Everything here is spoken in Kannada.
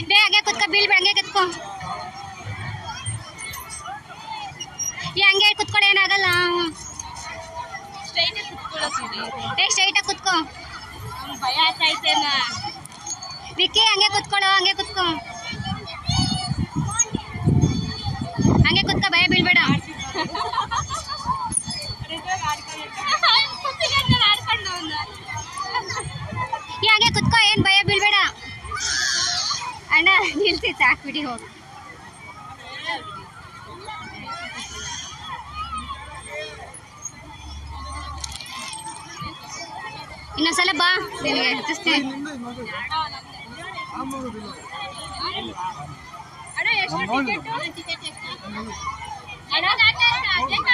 ಬೇ ಹಂಗೆ ಕುತ್ಕೋ ಬೀಳ್ಬೇಡ ಹಂಗೆ ಕುತ್ಕೋ ಹಂಗೆ ಕುತ್ಕೊಳ್ಳೋ ಏನಾಗಲ್ಲ ಸ್ಟ್ರೈಟ್ ಆಗಿ ಕುತ್ಕೋ ಭಯ ಆಗ್ತೈತೇನ ವಿಕ್ಕಿ ಹಂಗೆ ಕುತ್ಕೊಳ್ಳೋ ಹಂಗೆ ಕುತ್ಕೋ ಹಂಗೆ ಕುತ್ಕೋ ಭಯ ಬೀಳ್ಬೇಡ ಹಂಗೆ ಕುತ್ಕೋ ಏನ್ ಭಯ ಬೀಳ್ಬೇಡ ಅಣ್ಣ ನಿಲ್ಸಿ ಸಾಕ್ಬಿಡಿ ಹೋಗಿ ಇನ್ನೊಂದ್ಸಲ ಬಾ ನಿನಗೆ ಹತ್ತಿಸ್ತೀನಿ ಅಣ್ಣ ಎಷ್ಟು ಟಿಕೆಟ್